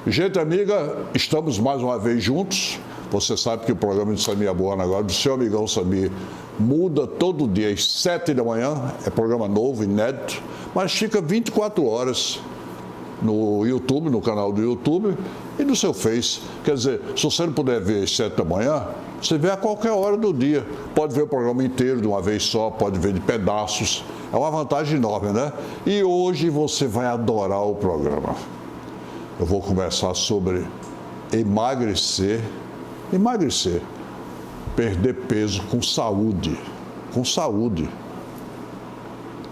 Gente amiga, estamos mais uma vez juntos. Você sabe que o programa de Samir Abuana agora, do seu amigão Samir, muda todo dia às 7 da manhã. É programa novo, inédito, mas fica 24 horas no YouTube, no canal do YouTube e no seu Face. Quer dizer, se você não puder ver às 7 da manhã, você vê a qualquer hora do dia. Pode ver o programa inteiro de uma vez só, pode ver de pedaços. É uma vantagem enorme, né? E hoje você vai adorar o programa. Eu vou conversar sobre emagrecer, perder peso com saúde,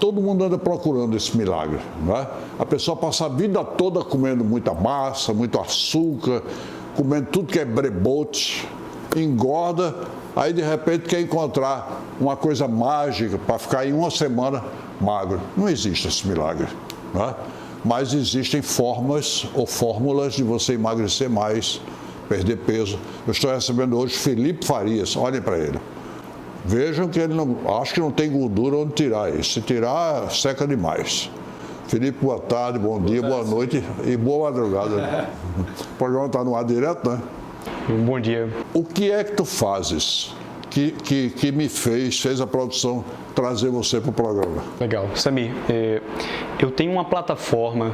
Todo mundo anda procurando esse milagre, não é? A pessoa passa a vida toda comendo muita massa, muito açúcar, comendo tudo que é brebote, engorda, aí de repente quer encontrar uma coisa mágica para ficar em uma semana magro. Não existe esse milagre, não é? Mas existem formas ou fórmulas de você emagrecer mais, perder peso. Eu estou recebendo hoje Felipe Farias, olhem para ele. Vejam que ele não, acho que não tem gordura onde tirar isso. Se tirar, seca demais. Felipe, boa tarde, bom dia, boa noite e boa madrugada. O programa está no ar direto, né? Bom dia. O que é que tu fazes que me fez a produção trazer você para o programa? Legal. Samir, eu tenho uma plataforma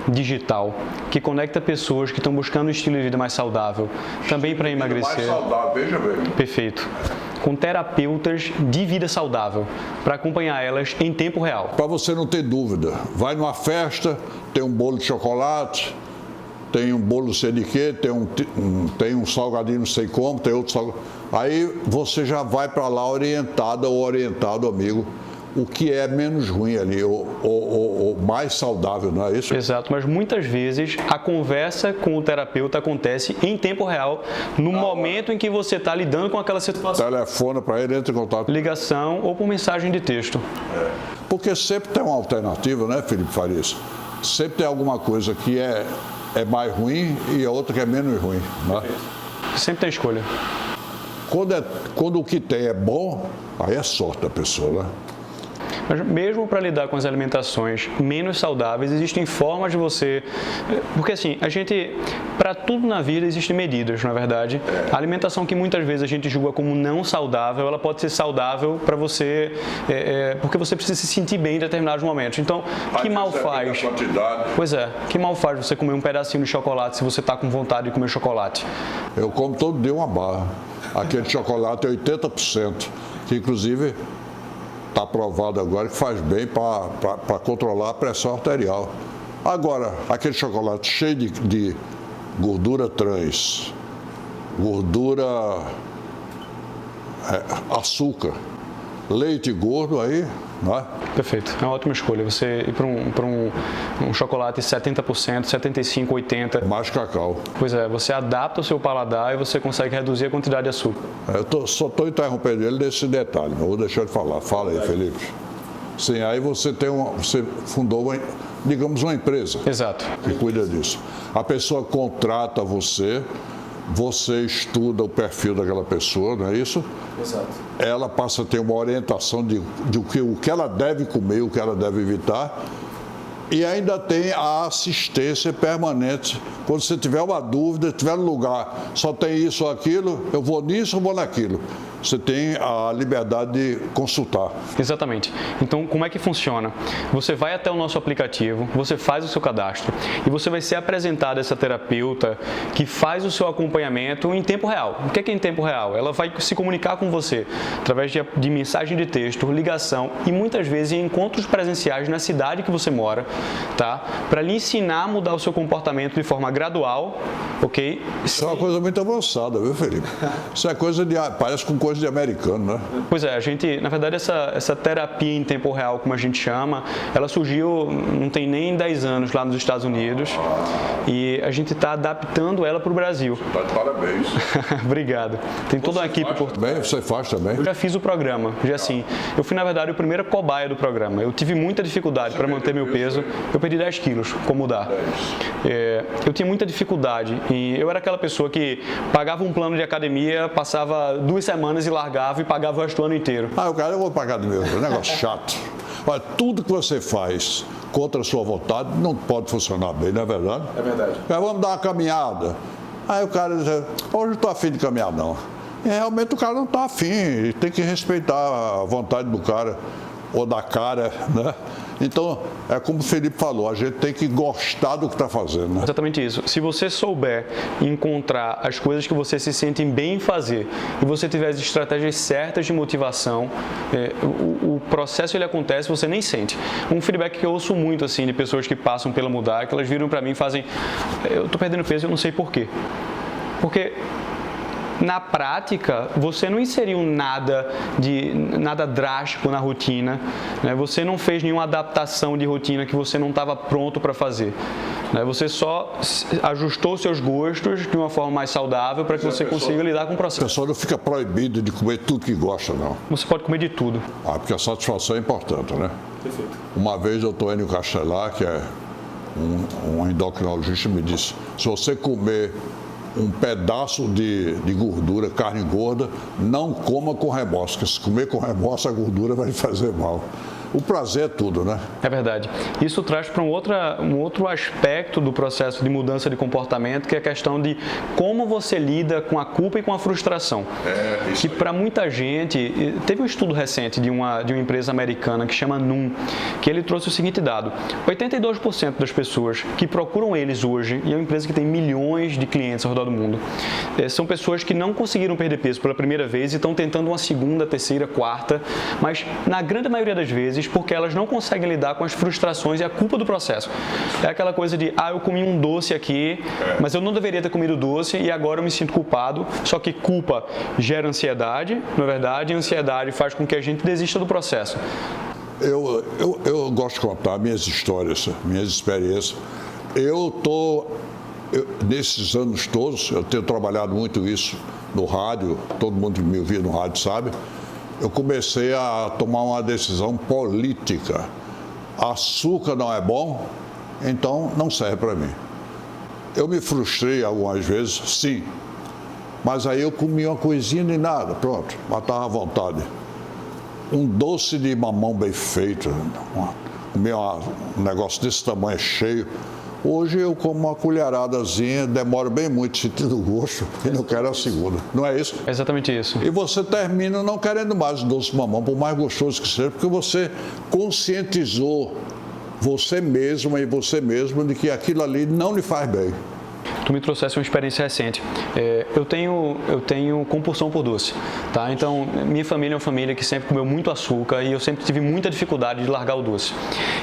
digital que conecta pessoas que estão buscando um estilo de vida mais saudável, também para emagrecer. Mais saudável, veja bem. Perfeito. Com terapeutas de vida saudável, para acompanhar elas em tempo real. Para você não ter dúvida, vai numa festa, tem um bolo de chocolate, tem um bolo não sei de quê, tem um salgadinho não sei como, tem outro salgadinho. Aí você já vai para lá orientada ou orientado, amigo, o que é menos ruim ali, ou mais saudável, não é isso? Exato, mas muitas vezes a conversa com o terapeuta acontece em tempo real, no momento em que você está lidando com aquela situação. Telefona para ele, entra em contato. Ligação ou por mensagem de texto. Porque sempre tem uma alternativa, né, Felipe Farias? Sempre tem alguma coisa que é mais ruim e a outra que é menos ruim, né? Sempre tem escolha. Quando o que tem é bom, aí é sorte da pessoa, né? Mas mesmo para lidar com as alimentações menos saudáveis, existem formas de você... Porque assim, para tudo na vida existem medidas, na verdade. A alimentação que muitas vezes a gente julga como não saudável, ela pode ser saudável para você, porque você precisa se sentir bem em determinados momentos. Então, que mal faz? Pois é, que mal faz você comer um pedacinho de chocolate se você está com vontade de comer chocolate? Eu como todo dia uma barra. Aquele chocolate é 80%, que inclusive... Está provado agora que faz bem para controlar a pressão arterial. Agora, aquele chocolate cheio de gordura trans, gordura, açúcar, leite gordo aí, não é? Perfeito, é uma ótima escolha. Você ir para um chocolate 70%, 75%, 80%. Mais cacau. Pois é, você adapta o seu paladar e você consegue reduzir a quantidade de açúcar. Só estou interrompendo ele nesse detalhe, mas vou deixar ele falar. Fala aí, Felipe. Sim, aí você fundou, digamos, uma empresa. Exato. Que cuida disso. A pessoa contrata você estuda o perfil daquela pessoa, não é isso? Exato. Ela passa a ter uma orientação de o que ela deve comer, o que ela deve evitar. E ainda tem a assistência permanente. Quando você tiver uma dúvida, tiver um lugar, só tem isso ou aquilo, eu vou nisso ou vou naquilo. Você tem a liberdade de consultar. Exatamente. Então, como é que funciona? Você vai até o nosso aplicativo, você faz o seu cadastro e você vai ser apresentado a essa terapeuta que faz o seu acompanhamento em tempo real. O que é em tempo real? Ela vai se comunicar com você através de mensagem de texto, ligação e muitas vezes em encontros presenciais na cidade que você mora, tá? Para lhe ensinar a mudar o seu comportamento de forma gradual, ok? Isso é uma coisa muito avançada, viu, Felipe? Isso é coisa parece com coisa de americano, né? Pois é, na verdade, essa terapia em tempo real, como a gente chama, ela surgiu, não tem nem 10 anos lá nos Estados Unidos e a gente está adaptando ela para o Brasil. Tá de parabéns. Obrigado. Tem toda uma equipe por trás. Você faz também? Eu já fiz o programa, já assim. Eu fui, na verdade, o primeiro cobaia do programa. Eu tive muita dificuldade para manter meu peso. Eu perdi 10 quilos, como mudar. Eu tinha muita dificuldade e eu era aquela pessoa que pagava um plano de academia, passava 2 semanas e largava e pagava o resto do ano inteiro. Eu vou pagar do meu, é um negócio chato. Olha, tudo que você faz contra a sua vontade, não pode funcionar bem, não é verdade? É verdade. Vamos dar uma caminhada. Aí o cara diz, hoje eu não estou afim de caminhar, não. E realmente o cara não está afim, tem que respeitar a vontade do cara, ou da cara, né? Então, é como o Felipe falou, a gente tem que gostar do que está fazendo, né? Exatamente isso. Se você souber encontrar as coisas que você se sente bem em fazer e você tiver as estratégias certas de motivação, o processo ele acontece, você nem sente. Um feedback que eu ouço muito assim de pessoas que passam pela Mudar, que elas viram para mim e fazem, eu estou perdendo peso e eu não sei por quê. Porque na prática, você não inseriu nada drástico na rotina, né? Você não fez nenhuma adaptação de rotina que você não estava pronto para fazer, né? Você só ajustou seus gostos de uma forma mais saudável para que você consiga lidar com o A processo. pessoa não fica proibida de comer tudo que gosta, não. Você pode comer de tudo. Porque a satisfação é importante, né? Perfeito. Uma vez o Antônio Castelar, que é um endocrinologista, me disse, se você comer um pedaço de gordura, carne gorda, não coma com remorso, porque se comer com remorso a gordura vai lhe fazer mal. O prazer é tudo, né? É verdade. Isso traz para um outro aspecto do processo de mudança de comportamento, que é a questão de como você lida com a culpa e com a frustração. Que para muita gente, teve um estudo recente de uma empresa americana que chama Noom, que ele trouxe o seguinte dado: 82% das pessoas que procuram eles hoje, e é uma empresa que tem milhões de clientes ao redor do mundo, são pessoas que não conseguiram perder peso pela primeira vez e estão tentando uma segunda, terceira, quarta, mas na grande maioria das vezes porque elas não conseguem lidar com as frustrações e a culpa do processo. É aquela coisa de, eu comi um doce aqui, mas eu não deveria ter comido doce e agora eu me sinto culpado, só que culpa gera ansiedade, na verdade, e ansiedade faz com que a gente desista do processo. Eu gosto de contar minhas histórias, minhas experiências. Nesses anos todos, eu tenho trabalhado muito isso no rádio, todo mundo que me ouvia no rádio sabe, eu comecei a tomar uma decisão política. Açúcar não é bom, então não serve para mim. Eu me frustrei algumas vezes, sim, mas aí eu comia uma coisinha de nada, pronto, matava à vontade. Um doce de mamão bem feito, comia um negócio desse tamanho cheio. Hoje eu como uma colheradazinha, demoro bem muito sentindo o gosto e não quero a segunda. Não é isso? É exatamente isso. E você termina não querendo mais o doce de mamão, por mais gostoso que seja, porque você conscientizou você mesma e você mesmo de que aquilo ali não lhe faz bem. Tu me trouxesse uma experiência recente. Eu tenho compulsão por doce, tá? Então, minha família é uma família que sempre comeu muito açúcar e eu sempre tive muita dificuldade de largar o doce.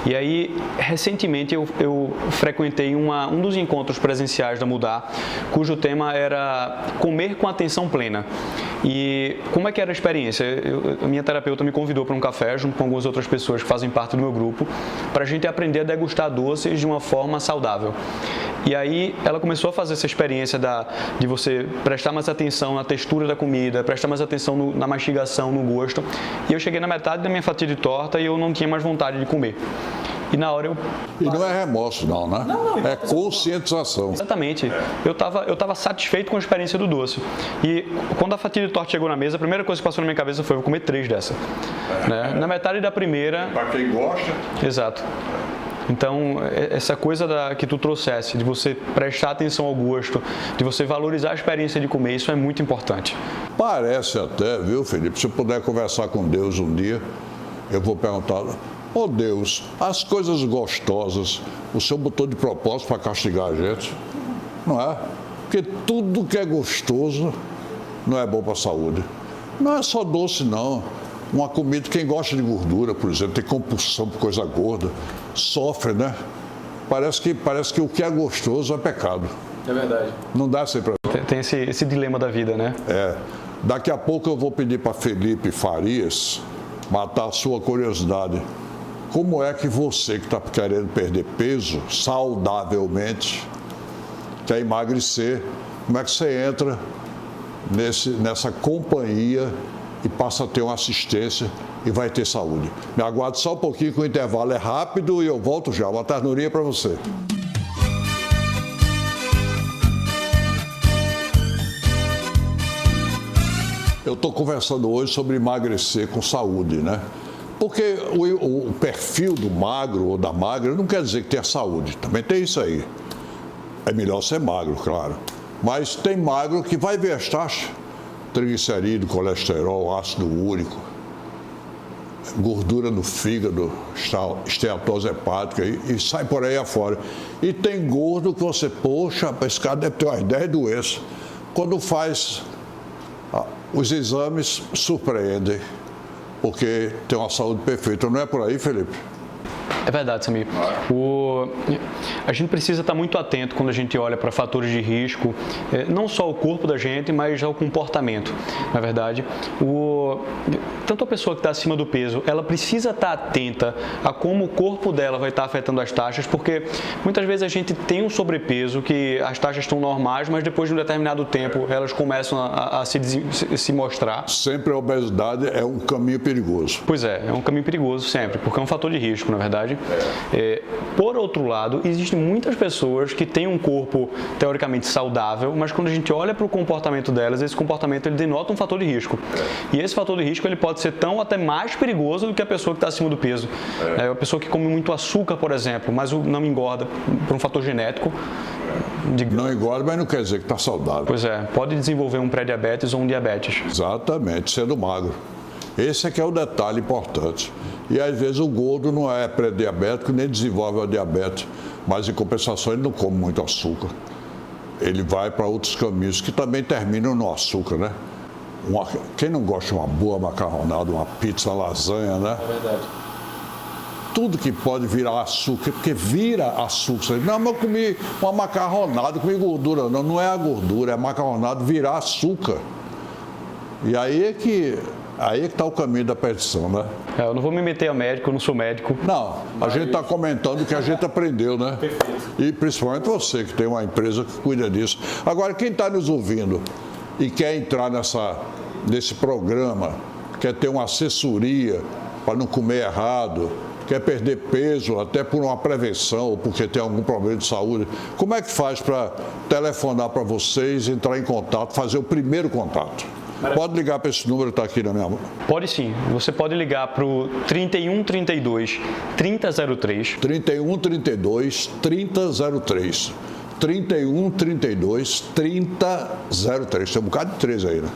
E aí, recentemente, eu frequentei um dos encontros presenciais da Mudar, cujo tema era comer com atenção plena. E como é que era a experiência? A minha terapeuta me convidou para um café, junto com algumas outras pessoas que fazem parte do meu grupo, para a gente aprender a degustar doces de uma forma saudável. E aí ela começou a fazer essa experiência de você prestar mais atenção na textura da comida, prestar mais atenção na mastigação, no gosto. E eu cheguei na metade da minha fatia de torta e eu não tinha mais vontade de comer. E na hora eu... E não é remorso não, né? Não, é conscientização. Exatamente. Eu tava satisfeito com a experiência do doce. E quando a fatia de torta chegou na mesa, a primeira coisa que passou na minha cabeça foi, vou comer 3 dessa. Né? Na metade da primeira... Para quem gosta... Exato. Então, essa coisa que tu trouxesse, de você prestar atenção ao gosto, de você valorizar a experiência de comer, isso é muito importante. Parece até, viu, Felipe? Se eu puder conversar com Deus um dia, eu vou perguntar, Deus, as coisas gostosas, o Senhor botou de propósito para castigar a gente, não é? Porque tudo que é gostoso não é bom para a saúde. Não é só doce, não. Uma comida, quem gosta de gordura, por exemplo, tem compulsão por coisa gorda, sofre, né? Parece que o que é gostoso é pecado. É verdade. Não dá sempre. Tem esse dilema da vida, né? Daqui a pouco eu vou pedir para Felipe Farias matar a sua curiosidade. Como é que você que está querendo perder peso saudavelmente, quer emagrecer, como é que você entra nessa companhia e passa a ter uma assistência e vai ter saúde? Me aguarde só um pouquinho, que o intervalo é rápido e eu volto já. Uma ternurinha para você. Eu estou conversando hoje sobre emagrecer com saúde, né? Porque o perfil do magro ou da magra não quer dizer que tenha saúde. Também tem isso aí. É melhor ser magro, claro. Mas tem magro que vai ver as taxas. Triglicerídeo, colesterol, ácido úrico, gordura no fígado, esteatose hepática e sai por aí afora. E tem gordo que você, poxa, esse cara deve ter umas 10 doenças. Quando faz os exames, surpreendem, porque tem uma saúde perfeita. Não é por aí, Felipe? É verdade, Samir. A gente precisa estar muito atento quando a gente olha para fatores de risco, não só o corpo da gente, mas ao comportamento. Na verdade, tanto a pessoa que está acima do peso, ela precisa estar atenta a como o corpo dela vai estar afetando as taxas, porque muitas vezes a gente tem um sobrepeso que as taxas estão normais, mas depois de um determinado tempo elas começam a se mostrar. Sempre a obesidade é um caminho perigoso. Pois é um caminho perigoso sempre, porque é um fator de risco, na verdade. Por outro lado, existem muitas pessoas que têm um corpo teoricamente saudável, mas quando a gente olha para o comportamento delas, esse comportamento ele denota um fator de risco. E esse fator de risco ele pode ser tão até mais perigoso do que a pessoa que está acima do peso. A pessoa que come muito açúcar, por exemplo, mas não engorda por um fator genético. Não engorda, mas não quer dizer que está saudável. Pois é, pode desenvolver um pré-diabetes ou um diabetes. Exatamente, sendo magro. Esse é que é o detalhe importante. E às vezes o gordo não é pré-diabético, nem desenvolve a diabetes, mas em compensação ele não come muito açúcar. Ele vai para outros caminhos que também terminam no açúcar, né? Quem não gosta de uma boa macarronada, uma pizza, lasanha, né? É verdade. Tudo que pode virar açúcar, porque vira açúcar. Não, mas eu comi uma macarronada, comi gordura. Não, não é a gordura, é a macarronada virar açúcar. E aí é que está o caminho da perdição, né? Eu não vou me meter a médico, eu não sou médico. Não, a gente está comentando o que a gente aprendeu, né? Perfeito. E principalmente você, que tem uma empresa que cuida disso. Agora, quem está nos ouvindo e quer entrar nesse programa, quer ter uma assessoria para não comer errado, quer perder peso até por uma prevenção ou porque tem algum problema de saúde, como é que faz para telefonar para vocês, entrar em contato, fazer o primeiro contato? Pode ligar para esse número que está aqui na minha mão. Pode sim. Você pode ligar para o 3132 3003. 3132 3003. 3132 3003. Tem um bocado de 3 aí, né?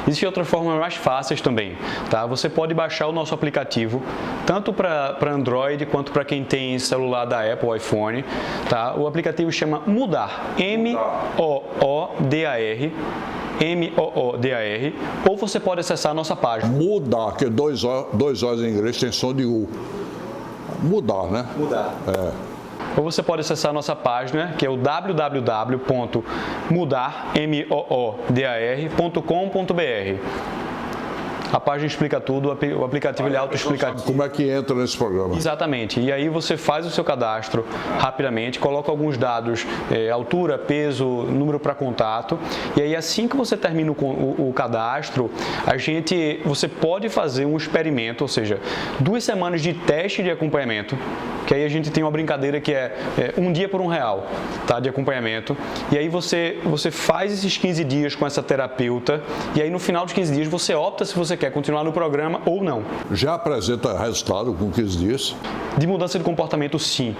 Existem outras formas mais fáceis também, tá? Você pode baixar o nosso aplicativo, tanto para Android quanto para quem tem celular da Apple ou iPhone, tá? O aplicativo chama Moodar, M-O-O-D-A-R. M-O-O-D-A-R, ou você pode acessar a nossa página. Mudar, que dois O's em inglês tem som de U. Mudar, né? Mudar. É. Ou você pode acessar a nossa página, que é o www.moodar.com.br. A página explica tudo, o aplicativo ele é autoexplicativo. Como é que entra nesse programa? Exatamente. E aí você faz o seu cadastro rapidamente, coloca alguns dados, altura, peso, número para contato. E aí assim que você termina o cadastro, você pode fazer um experimento, ou seja, 2 semanas de teste de acompanhamento. Que aí a gente tem uma brincadeira que é um dia por R$1, tá, de acompanhamento. E aí você faz esses 15 dias com essa terapeuta. E aí no final dos 15 dias você opta se você quer continuar no programa ou não. Já apresenta resultado com 15 dias? De mudança de comportamento, sim.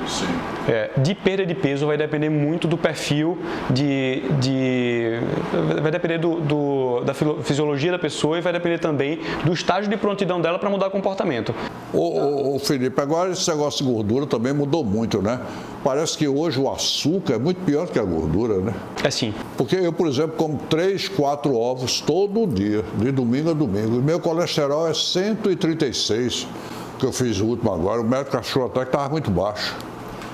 De perda de peso vai depender muito do perfil, vai depender da fisiologia da pessoa e vai depender também do estágio de prontidão dela para mudar o comportamento. Ô Felipe, agora esse negócio de gordura também mudou muito, né? Parece que hoje o açúcar é muito pior que a gordura, né? É sim. Porque eu, por exemplo, como 3, 4 ovos todo dia, de domingo a domingo. E meu colesterol é 136, que eu fiz o último agora. O médico achou até que estava muito baixo.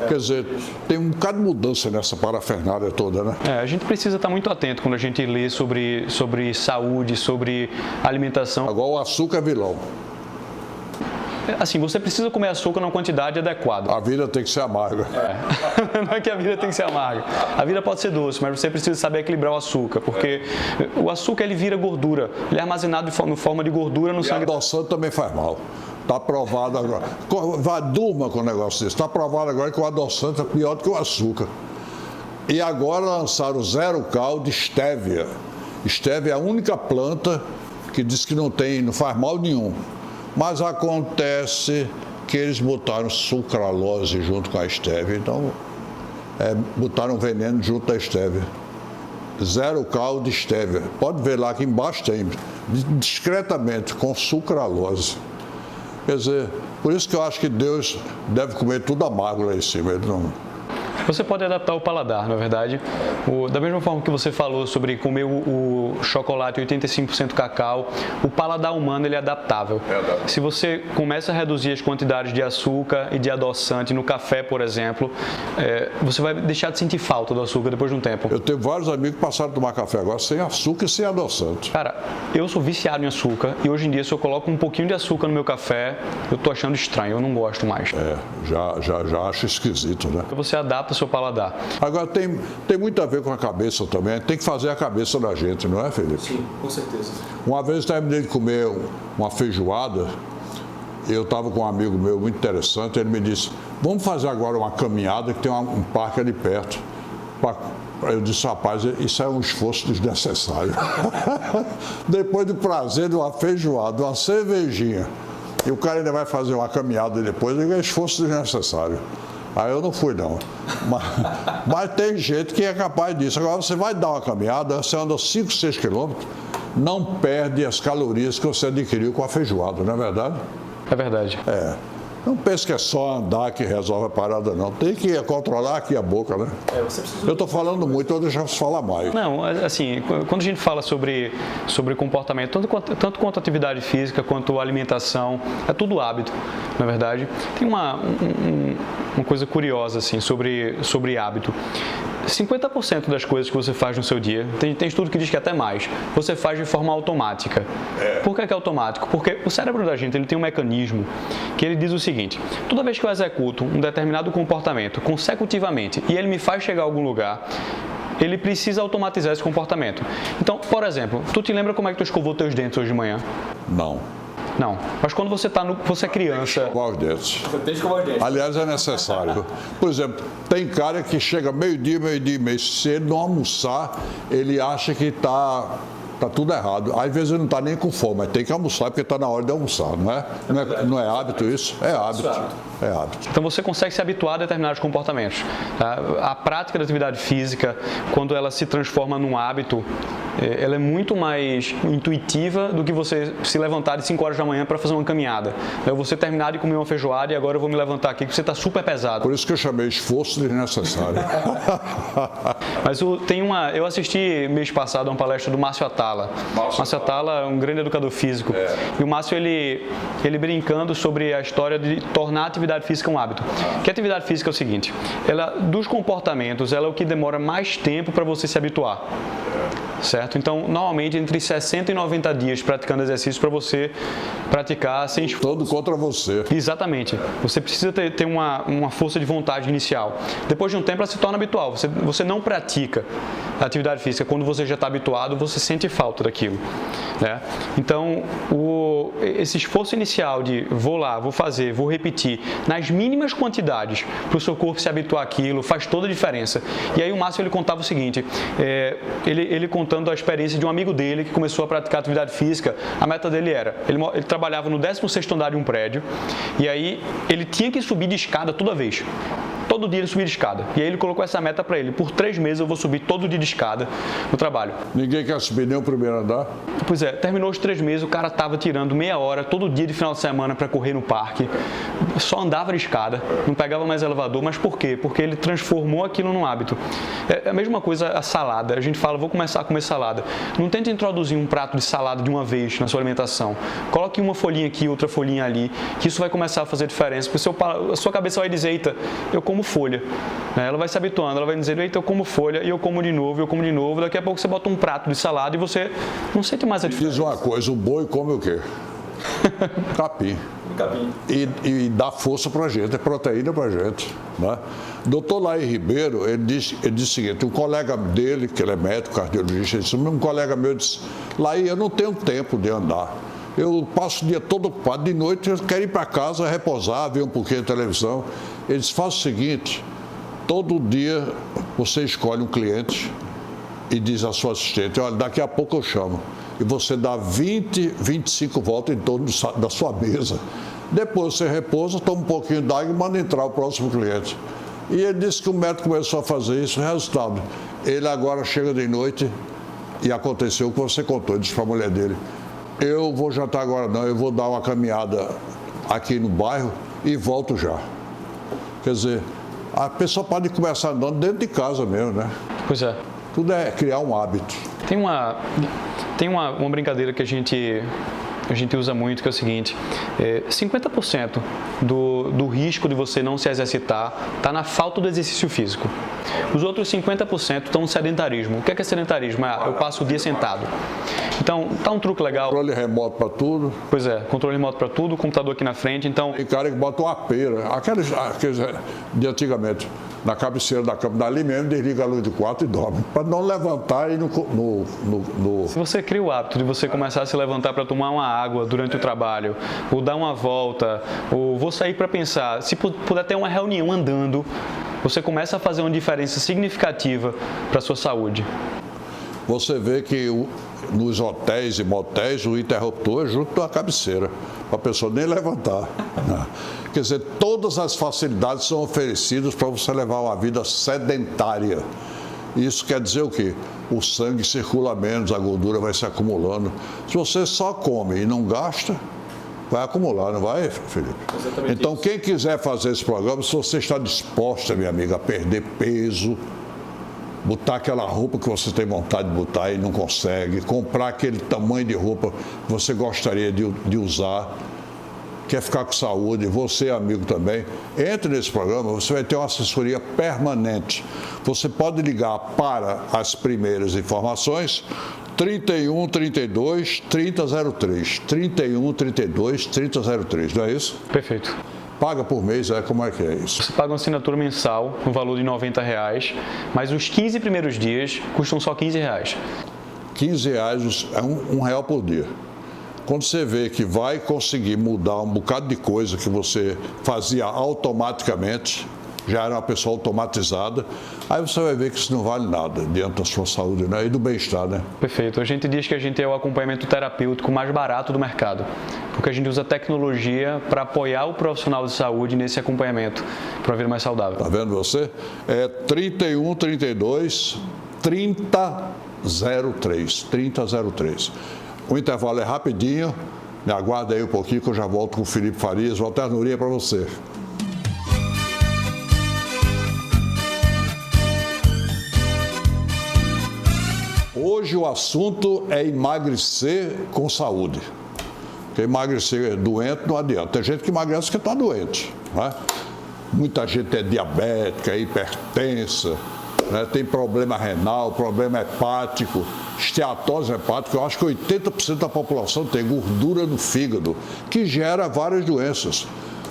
Quer dizer, tem um bocado de mudança nessa parafernália toda, né? A gente precisa estar muito atento quando a gente lê sobre saúde, sobre alimentação. Agora o açúcar é vilão. Assim, você precisa comer açúcar numa quantidade adequada. A vida tem que ser amarga. Não é que a vida tem que ser amarga. A vida pode ser doce, mas você precisa saber equilibrar o açúcar, porque o açúcar ele vira gordura. Ele é armazenado em forma de gordura no sangue. E adoçante também faz mal. Está provado agora. Durma com o negócio desse. Está provado agora que o adoçante é pior do que o açúcar. E agora lançaram 0 cal de estévia. Estévia é a única planta que diz que não faz mal nenhum. Mas acontece que eles botaram sucralose junto com a estévia, então botaram veneno junto da estévia. 0 cal de estévia. Pode ver lá que embaixo tem, discretamente, com sucralose. Quer dizer, por isso que eu acho que Deus deve comer tudo amargo lá em cima. Ele não... Você pode adaptar o paladar, na verdade. Da mesma forma que você falou sobre comer o chocolate 85% cacau, o paladar humano ele é adaptável. Se você começa a reduzir as quantidades de açúcar e de adoçante no café, por exemplo, você vai deixar de sentir falta do açúcar depois de um tempo. Eu tenho vários amigos que passaram a tomar café agora sem açúcar e sem adoçante. Cara, eu sou viciado em açúcar e hoje em dia se eu coloco um pouquinho de açúcar no meu café, eu tô achando estranho, eu não gosto mais. Já acho esquisito, né? Você adapta o seu paladar. Agora, tem muito a ver com a cabeça também. Tem que fazer a cabeça da gente, não é, Felipe? Sim, com certeza. Uma vez eu terminei de comer uma feijoada, eu estava com um amigo meu muito interessante, ele me disse, vamos fazer agora uma caminhada que tem um parque ali perto. Eu disse, rapaz, isso é um esforço desnecessário. Depois do prazer de uma feijoada, uma cervejinha, e o cara ainda vai fazer uma caminhada depois, é esforço desnecessário. Aí eu não fui, não. Mas tem gente que é capaz disso. Agora você vai dar uma caminhada, você anda 5, 6 quilômetros, não perde as calorias que você adquiriu com a feijoada, não é verdade? É verdade. Não pense que é só andar que resolve a parada, não. Tem que controlar aqui a boca, né? Eu estou falando muito, eu vou deixar você falar mais. Não, assim, quando a gente fala sobre comportamento, tanto quanto atividade física, quanto alimentação, é tudo hábito, na verdade. Tem uma coisa curiosa, assim, sobre hábito. 50% das coisas que você faz no seu dia, tem estudo que diz que até mais, você faz de forma automática. Por que é automático? Porque o cérebro da gente ele tem um mecanismo que ele diz o seguinte, toda vez que eu executo um determinado comportamento consecutivamente e ele me faz chegar a algum lugar, ele precisa automatizar esse comportamento. Então, por exemplo, tu te lembra como é que tu escovou teus dentes hoje de manhã? Não. Mas quando você é criança... Escovar os dentes. Tem que escovar os dentes. Aliás, é necessário. Por exemplo, tem cara que chega meio-dia e meio. Se ele não almoçar, ele acha que está tudo errado. Às vezes ele não está nem com fome, mas tem que almoçar porque está na hora de almoçar, não é? Não é hábito isso? É hábito. É hábito. Então você consegue se habituar a determinados comportamentos. A prática da atividade física, quando ela se transforma num hábito, ela é muito mais intuitiva do que você se levantar de 5 horas da manhã para fazer uma caminhada. Eu vou terminar de comer uma feijoada e agora eu vou me levantar aqui porque você está super pesado. Por isso que eu chamei esforço desnecessário. Mas eu assisti mês passado a uma palestra do Márcio Atala. Márcio Atala é um grande educador físico. E o Márcio, ele brincando sobre a história de tornar a atividade física um hábito. Que a atividade física é o seguinte, dos comportamentos, ela é o que demora mais tempo para você se habituar. Certo? Então, normalmente, entre 60 e 90 dias praticando exercício para você praticar sem esforço. Todo contra você. Exatamente. Você precisa ter uma força de vontade inicial. Depois de um tempo, ela se torna habitual. Você não pratica a atividade física. Quando você já está habituado, você sente falta daquilo. Né? Então, esse esforço inicial de vou lá, vou fazer, vou repetir, nas mínimas quantidades, para o seu corpo se habituar àquilo, faz toda a diferença. E aí o Márcio ele contava o seguinte, ele contando a experiência de um amigo dele que começou a praticar atividade física. A meta dele era, ele trabalhava no 16º andar de um prédio e aí ele tinha que subir de escada toda vez. Todo dia ele subia de escada. E aí ele colocou essa meta para ele. Por 3 meses eu vou subir todo dia de escada no trabalho. Ninguém quer subir nem o primeiro andar? Pois é, terminou os 3 meses, o cara estava tirando meia hora todo dia de final de semana para correr no parque. Só andava de escada, não pegava mais elevador. Mas por quê? Porque ele transformou aquilo num hábito. É a mesma coisa a salada. A gente fala, vou começar a comer salada. Não tente introduzir um prato de salada de uma vez na sua alimentação. Coloque uma folhinha aqui, outra folhinha ali, que isso vai começar a fazer diferença. Porque a sua cabeça vai dizer, eita, eu como folha. Ela vai se habituando, ela vai dizer, eita, eu como folha, e eu como de novo, daqui a pouco você bota um prato de salada e você não sente mais a diferença. Diz uma coisa, o boi come o quê? Capim. E dá força pra gente, é proteína pra gente. Né? Doutor Laí Ribeiro, ele disse o seguinte, um colega dele, que ele é médico, cardiologista, ele disse, um colega meu disse, Laí, eu não tenho tempo de andar. Eu passo o dia todo ocupado, de noite eu quero ir para casa, repousar, ver um pouquinho de televisão. Ele disse, faz o seguinte, todo dia você escolhe um cliente e diz à sua assistente, olha, daqui a pouco eu chamo. e você dá 20, 25 voltas em torno da sua mesa. Depois você repousa, toma um pouquinho d'água e manda entrar o próximo cliente. E ele disse que o médico começou a fazer isso, resultado. Ele agora chega de noite e aconteceu o que você contou, ele disse para a mulher dele, eu vou jantar agora não, eu vou dar uma caminhada aqui no bairro e volto já. Quer dizer, a pessoa pode começar andando dentro de casa mesmo, né? Pois é. Tudo é criar um hábito. Tem uma brincadeira que a gente usa muito, que é o seguinte, 50% do risco de você não se exercitar está na falta do exercício físico. Os outros 50% estão no sedentarismo. O que é sedentarismo? Eu passo o dia sentado. Então, tá um truque legal. Controle remoto para tudo. Pois é, controle remoto para tudo, computador aqui na frente, então... Tem cara que bota uma pera, aqueles de antigamente, na cabeceira da cama, dali mesmo, desliga a luz do quarto e dorme, para não levantar e no... Se você cria o hábito de você começar a se levantar para tomar uma água durante o trabalho, ou dar uma volta, ou vou sair para pensar, se puder ter uma reunião andando, você começa a fazer uma diferença significativa para a sua saúde. Você vê que nos hotéis e motéis o interruptor é junto da cabeceira, para a pessoa nem levantar. Quer dizer, todas as facilidades são oferecidas para você levar uma vida sedentária. Isso quer dizer o quê? O sangue circula menos, a gordura vai se acumulando. Se você só come e não gasta, vai acumular, não vai, Felipe? Exatamente então, isso. Quem quiser fazer esse programa, se você está disposta, minha amiga, a perder peso, botar aquela roupa que você tem vontade de botar e não consegue, comprar aquele tamanho de roupa que você gostaria de usar, quer ficar com saúde, você amigo também, entre nesse programa, você vai ter uma assessoria permanente. Você pode ligar para as primeiras informações 31 32 3003, 31 32 3003, não é isso? Perfeito. Paga por mês, como é que é isso? Você paga uma assinatura mensal no valor de R$90, mas os 15 primeiros dias custam só R$15. R$15 é R$1 por dia. Quando você vê que vai conseguir mudar um bocado de coisa que você fazia automaticamente, já era uma pessoa automatizada, aí você vai ver que isso não vale nada diante da sua saúde, né? E do bem-estar, né? Perfeito. A gente diz que a gente é o acompanhamento terapêutico mais barato do mercado, porque a gente usa tecnologia para apoiar o profissional de saúde nesse acompanhamento para uma vida mais saudável. Tá vendo você? É 31 32 3003, 3003. O intervalo é rapidinho, me aguarda aí um pouquinho que eu já volto com o Felipe Farias, uma ternurinha para você. Hoje o assunto é emagrecer com saúde. Porque emagrecer doente não adianta. Tem gente que emagrece porque está doente. Né? Muita gente é diabética, hipertensa, né? Tem problema renal, problema hepático, esteatose hepática. Eu acho que 80% da população tem gordura no fígado, que gera várias doenças.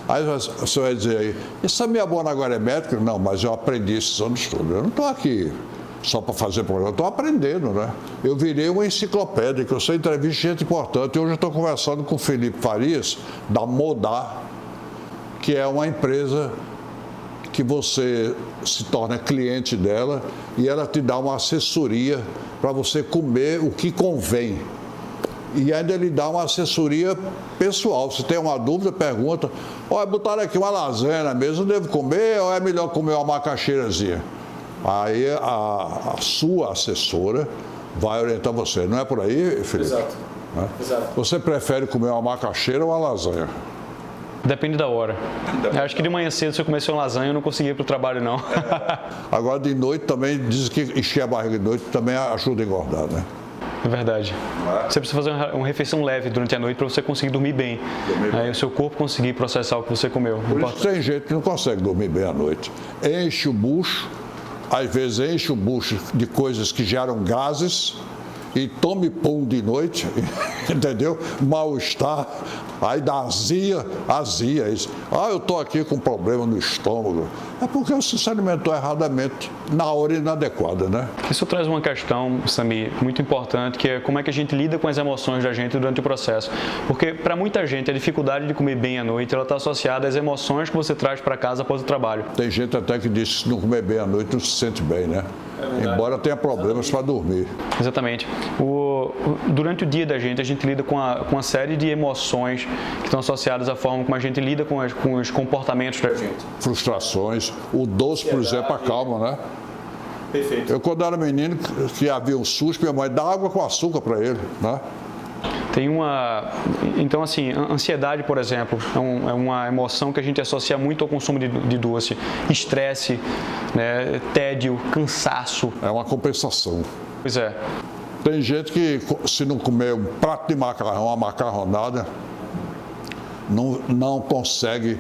Aí você vai dizer aí, essa minha bona agora é médica? Não, mas eu aprendi esses anos todos. Eu não estou aqui só para fazer programa, eu estou aprendendo, né? Eu virei uma enciclopédia, que eu sei entrevista gente importante. Hoje eu estou conversando com o Felipe Farias, da Modar, que é uma empresa que você se torna cliente dela e ela te dá uma assessoria para você comer o que convém. E ainda ele dá uma assessoria pessoal. Se tem uma dúvida, pergunta, olha, botaram aqui uma lasanha na mesa, eu devo comer ou é melhor comer uma macaxeirazinha? Aí a sua assessora vai orientar você. Não é por aí, Felipe? Exato. Né? Exato. Você prefere comer uma macaxeira ou uma lasanha? Depende da hora. Eu acho que de manhã cedo, se eu comesse uma lasanha, eu não conseguia ir para o trabalho, não. Agora, de noite também, dizem que encher a barriga de noite também ajuda a engordar, né? É verdade. Você precisa fazer uma refeição leve durante a noite para você conseguir dormir bem. Aí o seu corpo conseguir processar o que você comeu. Por isso tem gente que não consegue dormir bem à noite. Enche o bucho, às vezes enche o bucho de coisas que geram gases e tome pum de noite, entendeu? Mal-estar, aí dá azia. Isso. Eu estou aqui com problema no estômago. É porque você se alimentou erradamente, na hora inadequada, né? Isso traz uma questão, Samir, muito importante, que é como é que a gente lida com as emoções da gente durante o processo. Porque para muita gente a dificuldade de comer bem à noite, ela está associada às emoções que você traz para casa após o trabalho. Tem gente até que diz que se não comer bem à noite não se sente bem, né? embora tenha problemas para dormir. Exatamente. Durante o dia da gente, a gente lida com uma série de emoções que estão associadas à forma como a gente lida com os comportamentos da gente. Frustrações. O doce, por exemplo, acalma, né? Perfeito. Eu, quando era menino, que havia um susto, minha mãe dava água com açúcar para ele, né? Então, assim, ansiedade, por exemplo, é uma emoção que a gente associa muito ao consumo de doce. Estresse, né, tédio, cansaço. É uma compensação. Pois é. Tem gente que, se não comer um prato de macarrão, uma macarronada, não consegue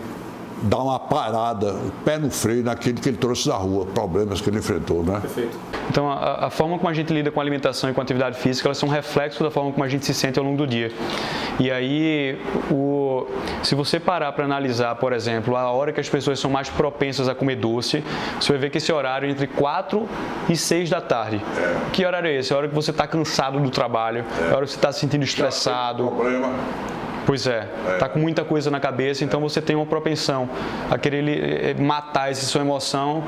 dar uma parada, o pé no freio naquilo que ele trouxe da rua, problemas que ele enfrentou, né? Perfeito. Então, a forma como a gente lida com a alimentação e com a atividade física, elas são reflexos da forma como a gente se sente ao longo do dia. E aí, se você parar para analisar, por exemplo, a hora que as pessoas são mais propensas a comer doce, você vai ver que esse horário é entre 4 e 6 da tarde. Que horário é esse? É a hora que você está cansado do trabalho, é a hora que você está se sentindo estressado. Problema. Pois é, tá com muita coisa na cabeça, então você tem uma propensão a querer matar essa sua emoção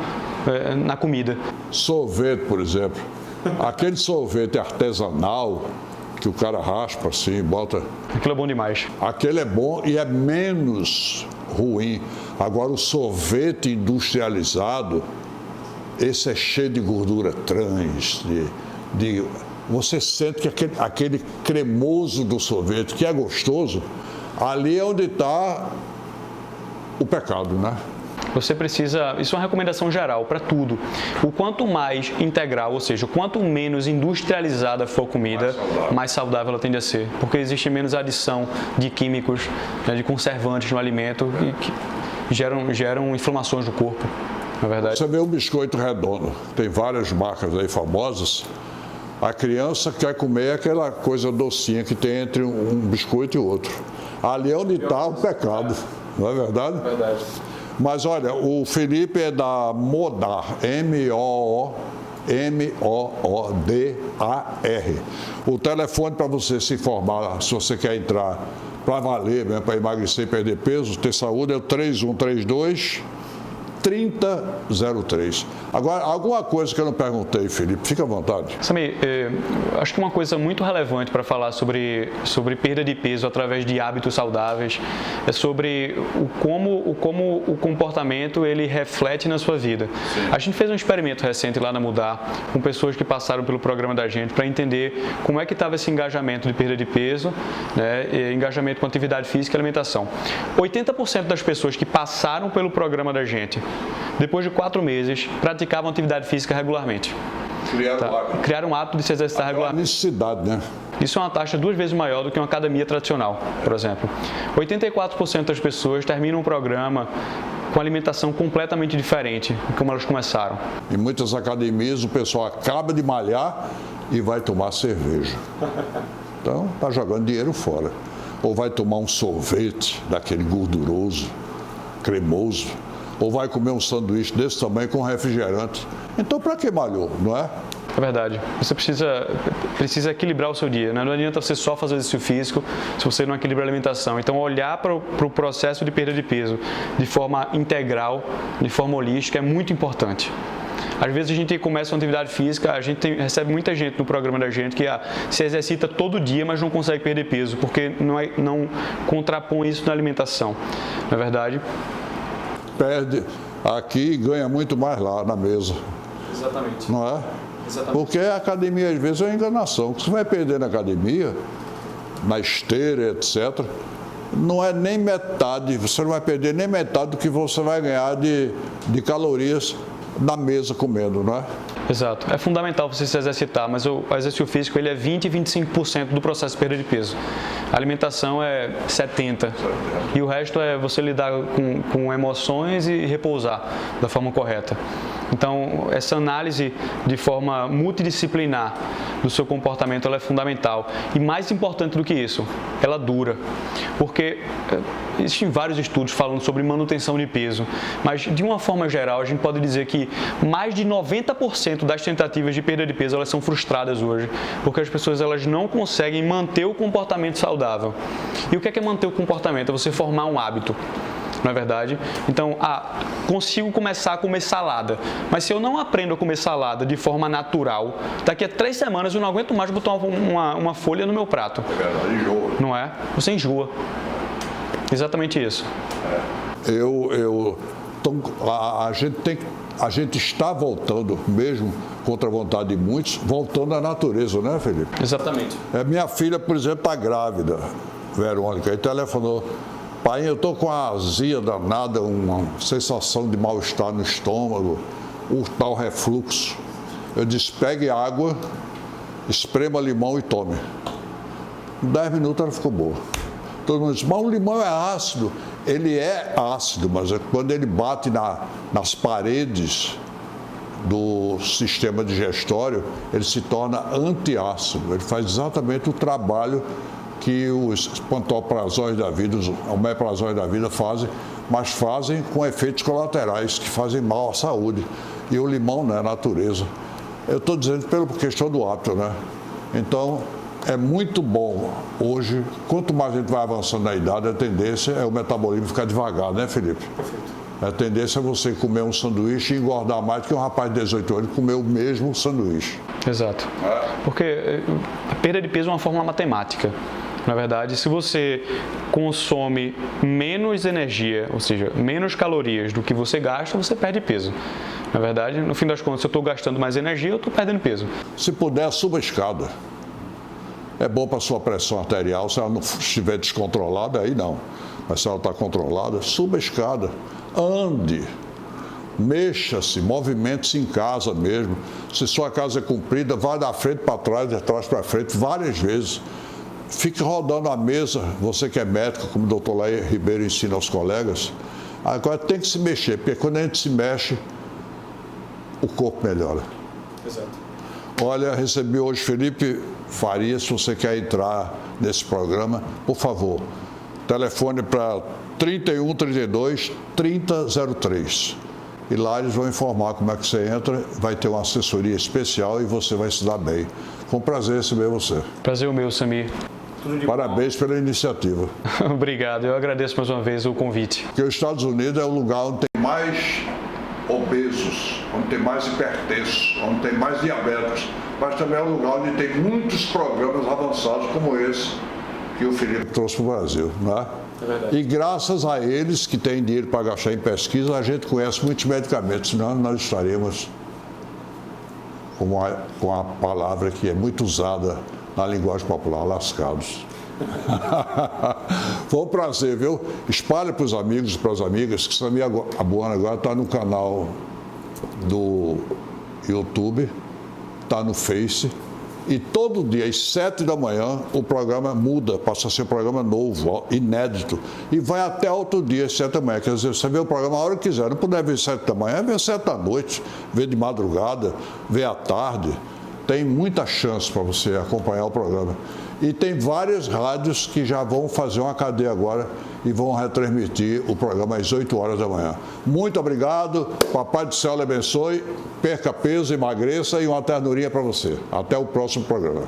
na comida. Sorvete, por exemplo. Aquele sorvete artesanal que o cara raspa assim, bota... Aquilo é bom demais. Aquele é bom e é menos ruim. Agora, o sorvete industrializado, esse é cheio de gordura trans, você sente que aquele cremoso do sorvete, que é gostoso, ali é onde está o pecado, né? Você precisa, isso é uma recomendação geral para tudo. O quanto mais integral, ou seja, o quanto menos industrializada for a comida, mais saudável ela tende a ser. Porque existe menos adição de químicos, né, de conservantes no alimento que geram inflamações do corpo, na verdade. Você vê o biscoito redondo, tem várias marcas aí famosas. A criança quer comer aquela coisa docinha que tem entre um biscoito e outro. Ali é onde está o pecado, não é verdade? É verdade. Mas olha, o Felipe é da Moodar, M-O-O-D-A-R. O telefone para você se informar, se você quer entrar para valer, né, para emagrecer e perder peso, ter saúde, é o 3132 3003. Agora, alguma coisa que eu não perguntei, Felipe, fica à vontade. Samir, acho que uma coisa muito relevante para falar sobre perda de peso através de hábitos saudáveis é sobre como o comportamento ele reflete na sua vida. Sim. A gente fez um experimento recente lá na Moodar com pessoas que passaram pelo programa da gente para entender como é que estava esse engajamento de perda de peso, né, engajamento com atividade física e alimentação. 80% das pessoas que passaram pelo programa da gente, depois de 4 meses, praticavam atividade física regularmente. Criaram um hábito de se exercitar regularmente. Necessidade, né? Isso é uma taxa 2 vezes maior do que uma academia tradicional, por exemplo. 84% das pessoas terminam o programa com alimentação completamente diferente de como elas começaram. Em muitas academias, o pessoal acaba de malhar e vai tomar cerveja. Então, está jogando dinheiro fora. Ou vai tomar um sorvete daquele gorduroso, cremoso, ou vai comer um sanduíche desse tamanho com refrigerante. Então, para que malhou, não é? É verdade. Você precisa equilibrar o seu dia, né? Não adianta você só fazer exercício físico se você não equilibra a alimentação. Então, olhar para o processo de perda de peso de forma integral, de forma holística, é muito importante. Às vezes a gente começa uma atividade física, a gente recebe muita gente no programa da gente que se exercita todo dia, mas não consegue perder peso, porque não contrapõe isso na alimentação. Não é verdade? Perde aqui e ganha muito mais lá na mesa. Exatamente. Não é? Exatamente. Porque a academia, às vezes, é uma enganação. Você vai perder na academia, na esteira, etc., não é nem metade, você não vai perder nem metade do que você vai ganhar de calorias na mesa comendo, não é? Exato. É fundamental você se exercitar, mas o exercício físico ele é 20% e 25% do processo de perda de peso. A alimentação é 70%. E o resto é você lidar com emoções e repousar da forma correta. Então, essa análise de forma multidisciplinar do seu comportamento ela é fundamental. E mais importante do que isso, ela dura. Porque existem vários estudos falando sobre manutenção de peso, mas de uma forma geral a gente pode dizer que mais de 90% das tentativas de perda de peso elas são frustradas hoje, porque as pessoas elas não conseguem manter o comportamento saudável. E o que é manter o comportamento? É você formar um hábito. não é verdade? Então, consigo começar a comer salada, mas se eu não aprendo a comer salada de forma natural, daqui a 3 semanas eu não aguento mais botar uma folha no meu prato. É verdade, enjoa. Não é? Você enjoa. Exatamente isso. A gente está voltando, mesmo contra a vontade de muitos, voltando à natureza, né, Felipe? Exatamente. Minha filha, por exemplo, está grávida, Verônica, e telefonou: pai, eu estou com uma azia danada, uma sensação de mal-estar no estômago, o tal refluxo. Eu disse: pegue água, esprema limão e tome. Em 10 minutos ela ficou boa. Todo mundo diz: mas o limão é ácido. Ele é ácido, mas quando ele bate nas paredes do sistema digestório, ele se torna antiácido. Ele faz exatamente o trabalho que os pantoprazóis da vida, os omeprazóis da vida fazem, mas fazem com efeitos colaterais que fazem mal à saúde. E o limão não é natureza. Eu estou dizendo pela questão do hábito, né? Então, é muito bom hoje, quanto mais a gente vai avançando na idade, a tendência é o metabolismo ficar devagar, né, Felipe? Perfeito. A tendência é você comer um sanduíche e engordar mais do que um rapaz de 18 anos comer o mesmo sanduíche. Exato. Porque a perda de peso é uma fórmula matemática. Na verdade, se você consome menos energia, ou seja, menos calorias do que você gasta, você perde peso. Na verdade, no fim das contas, se eu estou gastando mais energia, eu estou perdendo peso. Se puder, suba a escada. É bom para a sua pressão arterial, se ela não estiver descontrolada, aí não. Mas se ela está controlada, suba a escada, ande, mexa-se, movimente-se em casa mesmo. Se sua casa é comprida, vá da frente para trás, de trás para frente, várias vezes. Fique rodando a mesa, você que é médico, como o doutor Laí Ribeiro ensina aos colegas. Agora tem que se mexer, porque quando a gente se mexe, o corpo melhora. Exato. Olha, recebi hoje Felipe Faria, se você quer entrar nesse programa, por favor, telefone para 3132 3003. E lá eles vão informar como é que você entra, vai ter uma assessoria especial e você vai se dar bem. Foi um prazer receber você. Prazer o meu, Samir. Parabéns pela iniciativa. Obrigado, eu agradeço mais uma vez o convite. Porque os Estados Unidos é o lugar onde tem mais obesos, onde tem mais hipertensos, onde tem mais diabetes, mas também é um lugar onde tem muitos programas avançados como esse que o Felipe trouxe para o Brasil, não é? É verdade. E graças a eles que têm dinheiro para gastar em pesquisa, a gente conhece muitos medicamentos, senão nós estaremos com a palavra que é muito usada na linguagem popular, lascados. Foi um prazer, viu? Espalhe para os amigos e para as amigas que Samir Abuana agora está no canal do YouTube, está no Face, e todo dia, às 7 da manhã, o programa muda, passa a ser um programa novo, inédito, e vai até outro dia, às 7 da manhã. Quer dizer, você vê o programa a hora que quiser, não puder ver 7 da manhã, vê 7 da noite, vê de madrugada, vê à tarde. Tem muita chance para você acompanhar o programa. E tem várias rádios que já vão fazer uma cadeia agora e vão retransmitir o programa às 8 horas da manhã. Muito obrigado, Papai do Céu lhe abençoe, perca peso, emagreça e uma ternurinha para você. Até o próximo programa.